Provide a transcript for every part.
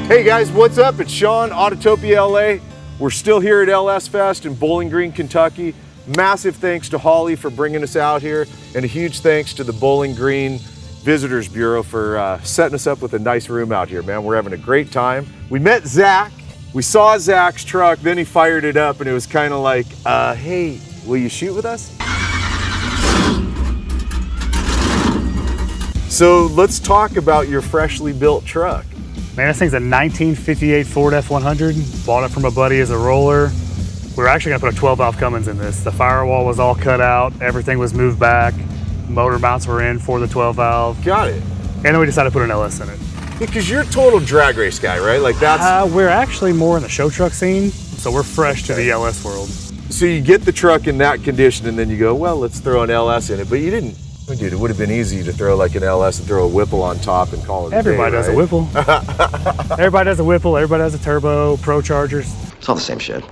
Hey guys, what's up? It's Sean, Autotopia LA. We're still here at LS Fest in Bowling Green, Kentucky. Massive thanks to Holly for bringing us out here, and a huge thanks to the Bowling Green Visitors Bureau for setting us up with a nice room out here, man. We're having a great time. We met Zach. We saw Zach's truck, then he fired it up, and it was kind of like, hey, will you shoot with us? So let's talk about your freshly built truck. Man, this thing's a 1958 Ford F100. Bought it from a buddy as a roller. We were actually gonna put a 12-valve Cummins in this. The firewall was all cut out. Everything was moved back. Motor mounts were in for the 12-valve. Got it. And then we decided to put an LS in it. Because you're a total drag race guy, right? Like that's... We're actually more in the show truck scene, so we're fresh to the LS world. So you get the truck in that condition and then you go, well, let's throw an LS in it. But you didn't... Dude, it would have been easy to throw like an LS and throw a Whipple on top and call it Everybody a day, does a Whipple. Everybody does a Whipple, everybody does a turbo, Pro Chargers. It's all the same shit.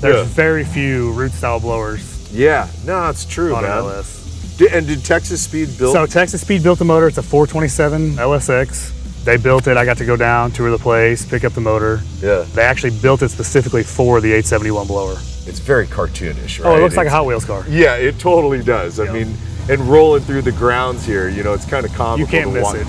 There's very few root style blowers. Yeah, no, it's true, on man. an LS. Did Texas Speed build? So Texas Speed built the motor. It's a 427 LSX. They built it. I got to go down, tour the place, pick up the motor. Yeah. They actually built it specifically for the 871 blower. It's very cartoonish, right? Oh, it looks like a Hot Wheels car. Yeah, it totally does. I mean, and rolling through the grounds here, you know, it's kind of comical. You can't miss it.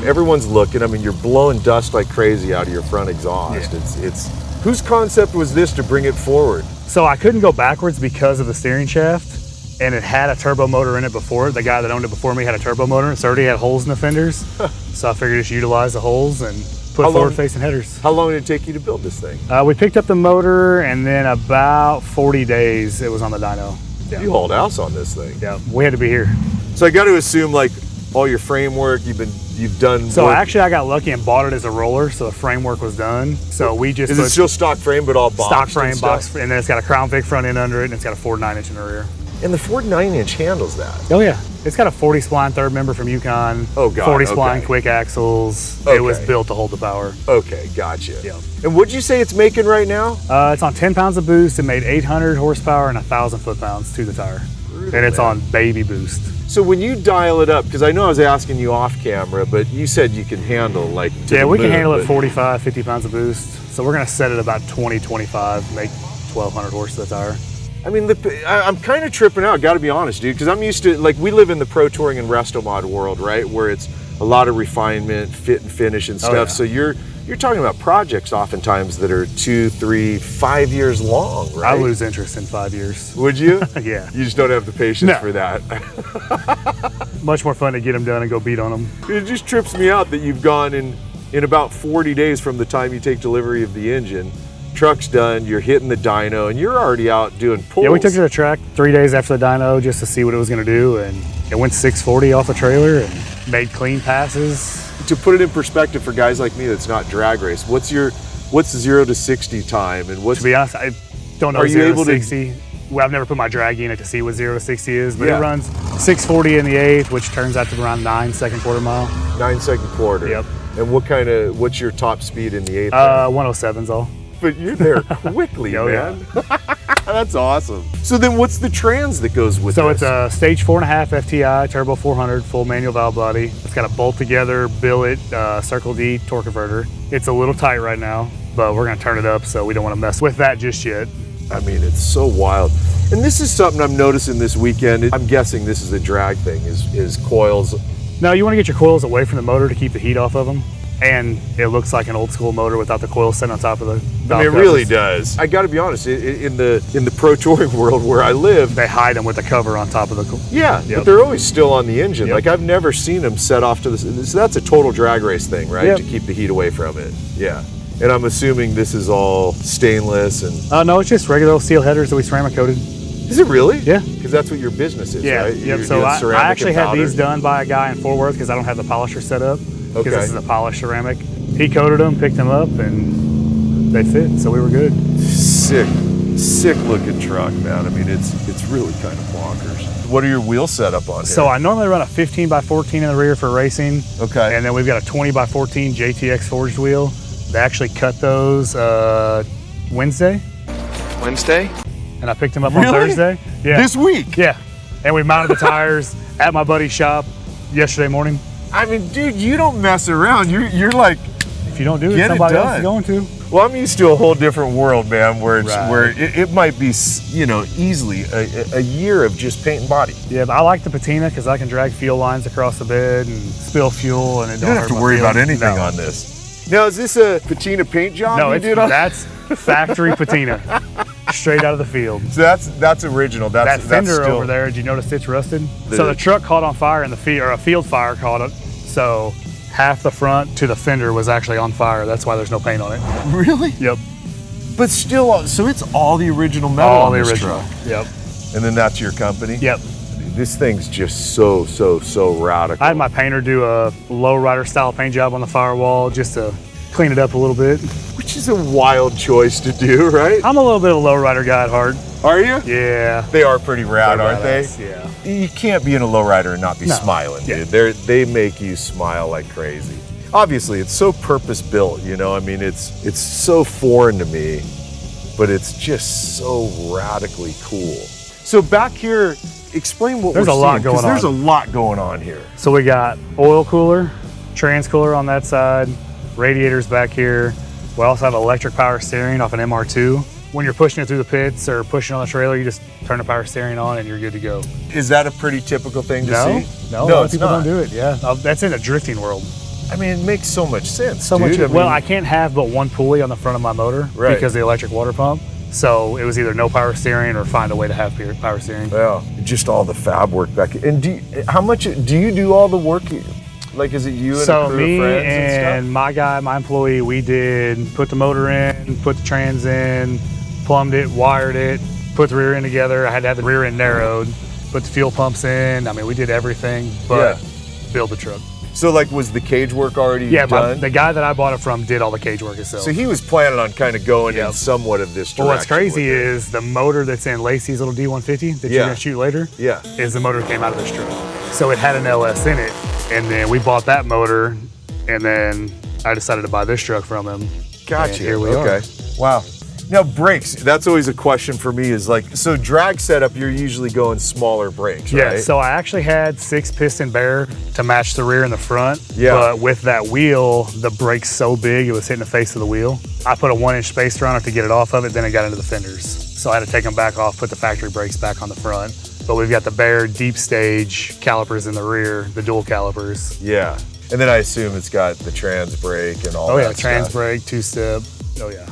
Everyone's looking. I mean, you're blowing dust like crazy out of your front exhaust. Yeah. It's whose concept was this to bring it forward? So I couldn't go backwards because of the steering shaft, and it had a turbo motor in it before. The guy that owned it before me had a turbo motor, and it already had holes in the fenders. So I figured just utilize the holes and put forward-facing headers. How long did it take you to build this thing? We picked up the motor, and then about 40 days it was on the dyno. Yeah. You hauled ass on this thing. Yeah, we had to be here. So I got to assume like all your framework you've done. So actually I got lucky and bought it as a roller, so the framework was done. So we just Is it still stock frame but all boxed? Stock frame, box, and then it's got a Crown Vic front end under it, and it's got a Ford 9-inch in the rear. And the Ford 9-inch handles that. Oh yeah, it's got a 40 spline third member from Yukon. Oh god, 40 spline quick axles. Okay. It was built to hold the power. Okay, gotcha. Yeah. And what'd you say it's making right now? It's on 10 pounds of boost. It made 800 horsepower and 1,000 foot-pounds to the tire. Brutal, and it's man. on baby boost. So when you dial it up, because I know I was asking you off camera, but you said you can handle like to Yeah, the we can moon, handle it but- 45, 50 pounds of boost. So we're gonna set it about 20, 25, make 1,200 horse to the tire. I mean, I'm kind of tripping out, gotta be honest, dude, because I'm used to, like, we live in the Pro Touring and Resto Mod world, right? Where it's a lot of refinement, fit and finish and stuff. yeah. So you're talking about projects oftentimes that are 2, 3, 5 years long, right? I lose interest in 5 years. Would you? Yeah. You just don't have the patience No. for that. Much more fun to get them done and go beat on them. It just trips me out that you've gone in about 40 days from the time you take delivery of the engine, truck's done, you're hitting the dyno, and you're already out doing pulls. Yeah, we took it to the track 3 days after the dyno just to see what it was gonna do, and it went 640 off the trailer and made clean passes. To put it in perspective for guys like me that's not drag race, what's 0 to 60 time, and what's... To be honest, I don't know Are you 0 able to to- 60. Well, I've never put my drag unit to see what 0 to 60 is, but Yeah. it runs 640 in the 8th, which turns out to around 9 second quarter mile. 9-second quarter. Yep. And what's your top speed in the 8th? 107's all. But you're there quickly, Oh, man. That's awesome. So then what's the trans that goes with So this? it's a stage 4.5 FTI turbo 400 full manual valve body. It's got a bolt together billet Circle D torque converter. It's a little tight right now, but we're gonna turn it up, so we don't want to mess with that just yet. I mean, it's so wild. And this is something I'm noticing this weekend. I'm guessing this is a drag thing, is coils. No, you want to get your coils away from the motor to keep the heat off of them. And it looks like an old school motor without the coils sitting on top of the valve I mean, it covers. really does. I got to be honest, in the Pro Touring world where I live, They hide them with the cover on top of the yeah, Yep. but they're always still on the engine. Yep. Like I've never seen them set off to the, so that's a total drag race thing, right? Yep. To keep the heat away from it. Yeah. And I'm assuming this is all stainless and... No, it's just regular old steel headers that we ceramic coated. Is it really? Yeah. Because that's what your business is, Yeah, right? yep. You're So doing I ceramic actually and had powder. these done by a guy in Fort Worth because I don't have the polisher set up. Because Okay. this is a polished ceramic. He coated them, picked them up, and they fit, so we were good. Sick looking truck, man. I mean, it's really kind of bonkers. What are your wheel setup on here? So I normally run a 15 by 14 in the rear for racing. Okay. And then we've got a 20 by 14 JTX forged wheel. They actually cut those Wednesday, and I picked them up on Really? Thursday. Yeah. This week? Yeah. And we mounted the tires at my buddy's shop yesterday morning. I mean, dude, you don't mess around. You're like, if you don't do it, get somebody it else done. is going to. Well, I'm used to a whole different world, man, where it's Right. where it might be, you know, easily a year of just paint and body. Yeah, but I like the patina because I can drag fuel lines across the bed and spill fuel, and it You don't have to worry about anything no. on this. Now, is this a patina paint job? No, you did on? that's factory patina, straight out of the field. So that's original. That That's fender still, over there, did you notice it's rusted? So the truck caught on fire in the field, or a field fire caught it. So half the front to the fender was actually on fire. That's why there's no paint on it. Really? Yep. But still, so it's all the original metal All on the this original. truck. Yep. And then that's your company? Yep. This thing's just so radical. I had my painter do a Lowrider style paint job on the firewall just to clean it up a little bit. Which is a wild choice to do, right? I'm a little bit of a Lowrider guy at heart. Are you? Yeah. They are pretty rad, They're aren't they? badass, yeah. You can't be in a lowrider and not be No. smiling, Yeah. dude. They make you smile like crazy. Obviously, it's so purpose-built, you know? I mean, it's so foreign to me, but it's just so radically cool. So back here, explain what There's we're a lot seeing, 'cause going there's on. a lot going on here. So we got oil cooler, trans cooler on that side, radiators back here. We also have electric power steering off an MR2. When you're pushing it through the pits or pushing on the trailer, you just turn the power steering on and you're good to go. Is that a pretty typical thing to see? No, a lot of it's people not. don't do it. Yeah, that's in the drifting world. I mean, it makes so much sense, So dude. much. I mean, Well, I can't have but one pulley on the front of my motor Right. because of the electric water pump. So it was either no power steering or find a way to have power steering. yeah, just all the fab work back. And how much do you do all the work? Like, is it you and a So crew me of friends and and my guy, my employee, we did put the motor in, put the trans in, plumbed it, wired it, put the rear end together. I had to have the rear end narrowed, put the fuel pumps in. I mean, we did everything but build the truck. stuff? So, like, was the cage work already Yeah, done? the guy that I bought it from did all the cage work himself. So he was planning on kind of going in Yep. somewhat of this direction. Well, what's crazy with it. is the motor that's in Lacey's little D150 that you're Yeah. gonna shoot later Yeah. is the motor that came out of this truck. So it had an LS in it, and then we bought that motor, and then I decided to buy this truck from him. Gotcha. And here we okay. are. Wow. Now brakes, that's always a question for me is like, so drag setup, you're usually going smaller brakes, Yeah, right? so I actually had 6-piston bear to match the rear and the front. Yeah. But with that wheel, the brake's so big, it was hitting the face of the wheel. I put a 1-inch spacer on it to get it off of it, then it got into the fenders. So I had to take them back off, put the factory brakes back on the front. But we've got the Bear deep stage calipers in the rear, the dual calipers. Yeah. And then I assume it's got the trans brake and all Oh that yeah, trans stuff. brake, 2-step. Oh yeah.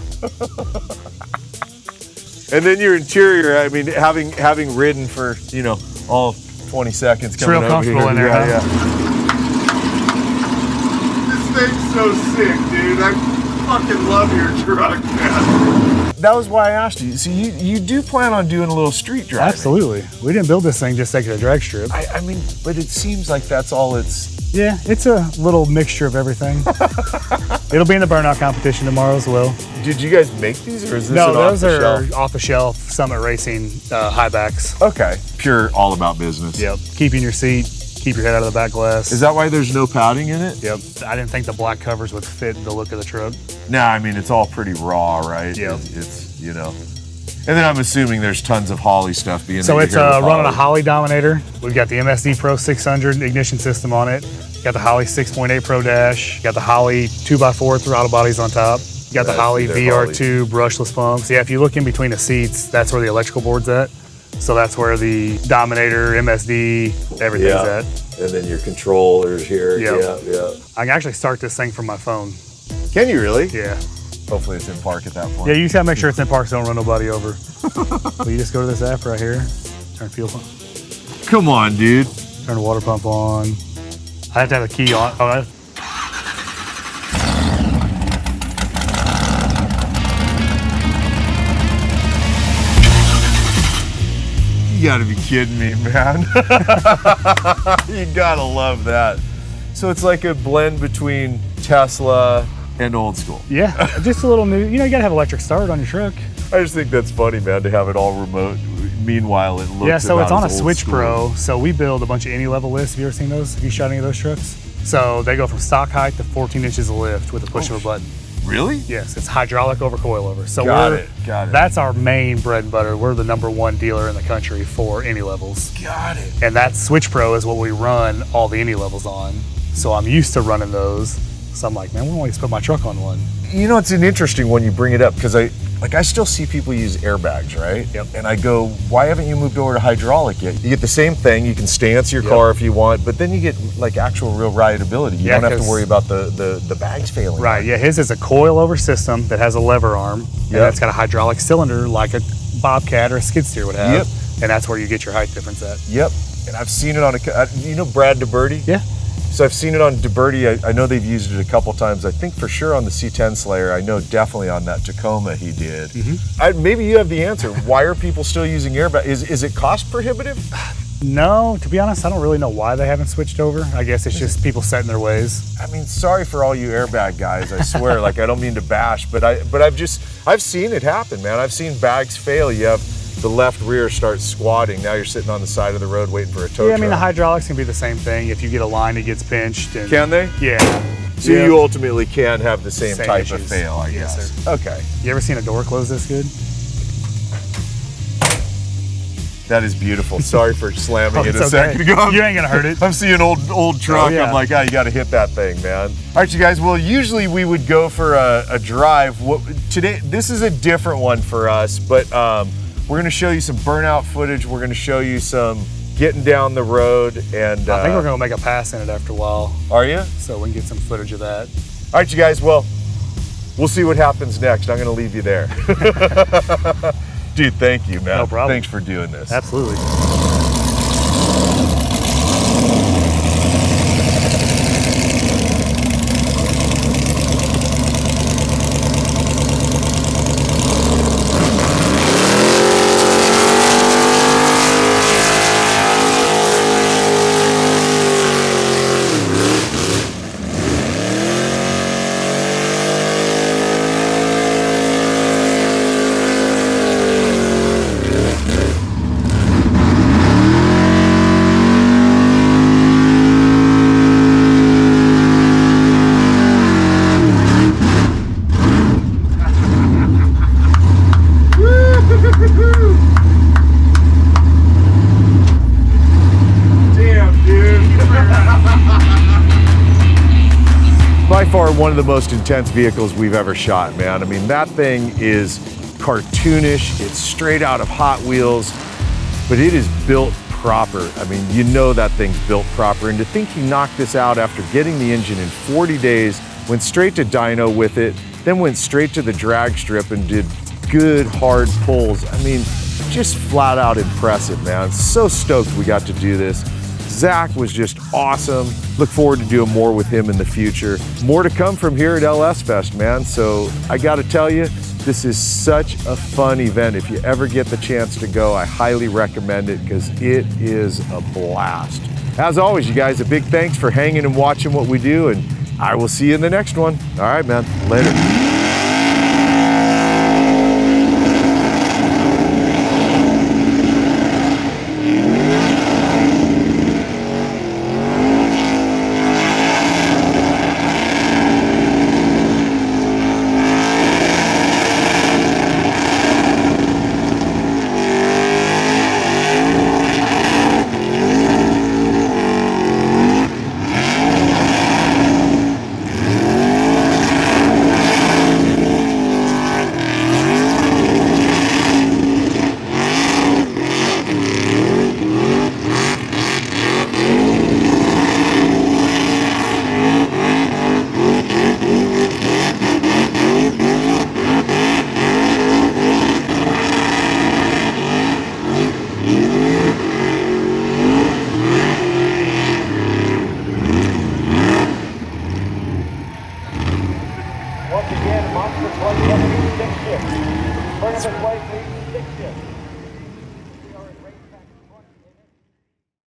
And then your interior, I mean, having ridden for, you know, all 20 seconds It's coming real over comfortable here. in there, Yeah, huh? yeah. This thing's so sick, dude. I fucking love your truck, man. That was why I asked you. So you do plan on doing a little street driving? Absolutely. We didn't build this thing just to take it to a drag strip. I mean, but it seems like that's all it's... Yeah, it's a little mixture of everything. It'll be in the Burnout competition tomorrow as well. Did you guys make these, or is this No, an those are off-the-shelf? off-the-shelf Summit Racing high backs. Okay, pure all about business. Yep. Keep you in your seat, keep your head out of the back glass. Is that why there's no padding in it? Yep. I didn't think the black covers would fit the look of the truck. Nah, I mean, it's all pretty raw, right? Yep. It's you know. And then I'm assuming there's tons of Holly stuff being So that it's you're here with running a Holly. Holly Dominator. We've got the MSD Pro 600 ignition system on it. Got the Holly 6.8 Pro Dash. Got the Holly 2x4 throttle bodies on top. Got the That's Holly their VR2 brushless pumps. Yeah, if you look in between the seats, that's where the electrical board's at. So that's where the Dominator, MSD, everything's at. And then your controllers here. Yep. Yeah. I can actually start this thing from my phone. Can you really? Yeah. Hopefully it's in park at that point. Yeah, you just gotta make sure it's in park so don't run nobody over. But you just go to this app right here, turn fuel pump, Come on, dude. turn the water pump on. I have to have the key on. Oh, You gotta be kidding me, man. You gotta love that. So it's like a blend between Tesla and old school. yeah, just a little new. You know, you gotta have electric start on your truck. I just think that's funny, man, to have it all remote. Meanwhile, it looks Yeah, so it's about on a as old Switch school. Pro. So we build a bunch of any level lifts. Have you ever seen those? Have you shot any of those trucks? So they go from stock height to 14 inches of lift with a push of a button. Really? Yes, it's hydraulic over coilover. So Got we're, it, got it. That's our main bread and butter. We're the #1 dealer in the country for any levels. Got it. And that Switch Pro is what we run all the any levels on. So I'm used to running those. So I'm like, man, why don't I just put my truck on one? You know, it's an interesting one you bring it up, because I still see people use airbags, right? Yep. And I go, why haven't you moved over to hydraulic yet? You get the same thing. You can stance your car if you want, but then you get like actual real rideability. You don't have to worry about the bags failing. Right, yeah, his is a coil-over system that has a lever arm, and it's got a hydraulic cylinder like a Bobcat or a skid steer would have. Yep. And that's where you get your height difference at. Yep. And I've seen it on you know Brad DeBerti? Yeah. So I've seen it on DeBerti. I know they've used it a couple times. I think for sure on the C10 Slayer. I know definitely on that Tacoma he did. Maybe you have the answer. Why are people still using airbag? Is it cost prohibitive? No, to be honest, I don't really know why they haven't switched over. I guess it's just people set in their ways. I mean, sorry for all you airbag guys. I swear, like I don't mean to bash, but I've seen it happen, man. I've seen bags fail. You have the left rear starts squatting. Now you're sitting on the side of the road waiting for a tow truck. Yeah, I mean, the hydraulics can be the same thing. If you get a line, it gets pinched. And, can they? Yeah. So you ultimately can have the same type issues. of fail, I Yes, guess. sir. Okay. You ever seen a door close this good? That is beautiful. Sorry for slamming it a okay. second ago. You ain't gonna hurt it. I'm seeing old truck. Oh, yeah. I'm like, you got to hit that thing, man. All right, you guys. Well, usually we would go for a drive. Today, this is a different one for us, but we're going to show you some burnout footage. We're going to show you some getting down the road, and I think we're gonna make a pass in it after a while. Are you? So we can get some footage of that. All right, you guys. Well, we'll see what happens next. I'm going to leave you there. Dude, thank you, man. No problem. Thanks for doing this. Absolutely. By far one of the most intense vehicles we've ever shot, man. I mean, that thing is cartoonish. It's straight out of Hot Wheels, but it is built proper. I mean, you know that thing's built proper. And to think he knocked this out after getting the engine in 40 days, went straight to dyno with it, then went straight to the drag strip and did good hard pulls. I mean, just flat out impressive, man. So stoked we got to do this. Zach was just awesome. Look forward to doing more with him in the future. More to come from here at LS Fest, man. So I gotta tell you, this is such a fun event. If you ever get the chance to go, I highly recommend it because it is a blast. As always, you guys, a big thanks for hanging and watching what we do, and I will see you in the next one. All right, man, later. Once again, monster plug 6 shift. Bring up his way, please, 6 shift.